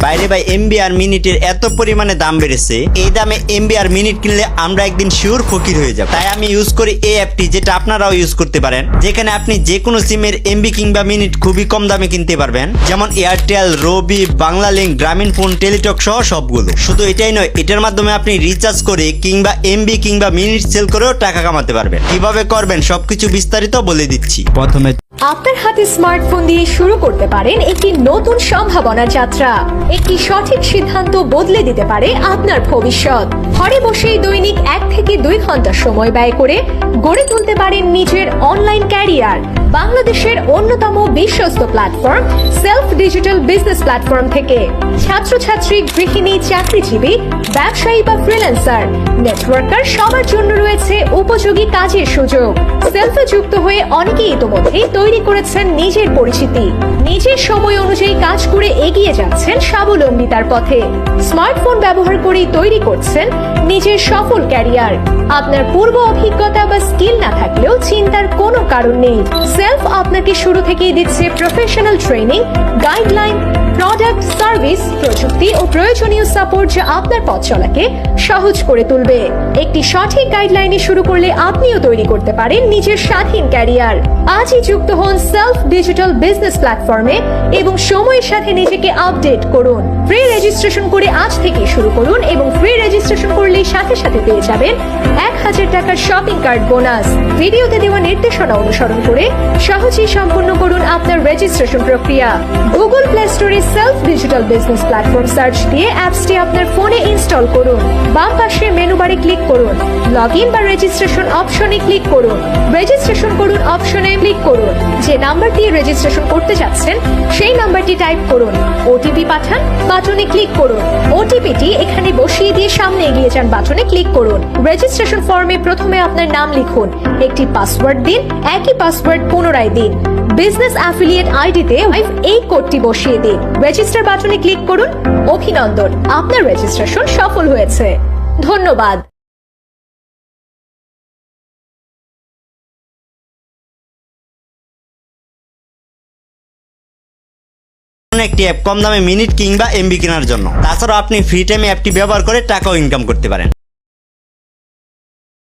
বাইরে ভাই এমবি আর মিনিটের এত পরিমাণে দাম বেড়েছে, এই দামে এমবি আর মিনিট কিনলে আমরা একদিন শিওর ফকির হয়ে যাব। তাই আমি ইউজ করি এই অ্যাপটি, যেটা আপনারাও ইউজ করতে পারেন, যেখানে আপনি যে কোনো সিমের এমবি কিংবা মিনিট খুবই কম দামে কিনতে পারবেন, যেমন এয়ারটেল, রবি, বাংলালিংক, গ্রামীণ ফোন, টেলিটক সহ সবগুলো। শুধু এটাই নয়, এটার মাধ্যমে আপনি রিচার্জ করে কিংবা এমবি কিংবা মিনিট সেল করেও টাকা কামাতে পারবেন। কিভাবে করবেন সবকিছু বিস্তারিত বলে দিচ্ছি। প্রথমে আপনার হাতে স্মার্টফোন দিয়ে শুরু করতে পারেন একটি নতুন সম্ভাবনার যাত্রা। একটি সঠিক সিদ্ধান্ত বদলে দিতে পারে আপনার ভবিষ্যৎ। ঘরে বসেই দৈনিক 1 থেকে 2 ঘন্টা সময় ব্যয় করে গড়ে তুলতে পারেন নিজের অনলাইন ক্যারিয়ার। বাংলাদেশের অন্যতম বিশ্বস্ত platform self digital business platform থেকে ছাত্রছাত্রী, গৃহিণী, চাকরিজীবী, ব্যবসায়ী বা ফ্রিল্যান্সার, নেটওয়ার্কার সবার জন্য রয়েছে উপযোগী কাজের সুযোগ। সেলফে যুক্ত হয়ে অনেকেই ইতোমধ্যেই তৈরি করেছেন নিজের পরিচিতি, নিজের সময় অনুযায়ী কাজ করে এগিয়ে যাচ্ছেন স্বাবলম্বিতার পথে। স্মার্টফোন ব্যবহার করেই তৈরি করছেন নিজের সফল ক্যারিয়ার। আপনার পূর্ব অভিজ্ঞতা বা স্কিল না থাকলেও চিন্তার কোনো কারণ নেই। সেলফ আপনাকে শুরু থেকেই দিচ্ছে professional training, guideline, product, service, প্রযুক্তি ও প্রয়োজনীয় সাপোর্ট, যা আপনার পথ চলাকে সহজ করে তুলবে। একটি সঠিক গাইডলাইনে শুরু করলে আপনিও তৈরি করতে পারেন নিজের স্বাধীন ক্যারিয়ার। আজই যুক্ত হন সেলফ ডিজিটাল বিজনেস প্ল্যাটফর্মে এবং সময়ের সাথে নিজেকে আপডেট করুন। ফ্রি রেজিস্ট্রেশন করে আজ থেকে শুরু করুন এবং ফ্রি রেজিস্ট্রেশন করলেই সাথে সাথে পেয়ে যাবেন 1000 টাকার শপিং কার্ড বোনাস। ভিডিওতে দেওয়া নির্দেশনা অনুসরণ করে সহজেই সম্পূর্ণ করুন আপনার রেজিস্ট্রেশন প্রক্রিয়া। গুগল প্লে স্টোরে self digital business platform search দিয়ে অ্যাপসটি আপনার ফোনে ইনস্টল করুন। বাম পাশের মেনু বারে ক্লিক করুন, লগ ইন বা রেজিস্ট্রেশন অপশনে ক্লিক করুন। রেজিস্ট্রেশন করুন অপশনে ক্লিক করুন। যে নাম্বার দিয়ে রেজিস্ট্রেশন করতে যাচ্ছেন সেই নাম্বারটি টাইপ করুন। ওটিপি পাঠান বাটনে ক্লিক করুন। ওটিপিটি এখানে বসিয়ে দিয়ে সামনে এগিয়ে যান বাটনে ক্লিক করুন। রেজিস্ট্রেশন ফর্মে প্রথমে আপনার নাম লিখুন, একটি পাসওয়ার্ড দিন, একই পাসওয়ার্ড পুনরায় দিন। বিজনেস অ্যাফিলিয়েট আইডিতে এই কোডটি বসিয়ে দিন। রেজিস্টার বাটনে ক্লিক করুন। অভিনন্দন, আপনার রেজিস্ট্রেশন সফল হয়েছে। ধন্যবাদ। একটি অ্যাপ কম দামে মিনিট কিংবা এমবি কেনার জন্য। তাছাড়াও আপনি ফ্রি টাইমে অ্যাপটি ব্যবহার করে টাকাও ইনকাম করতে পারেন।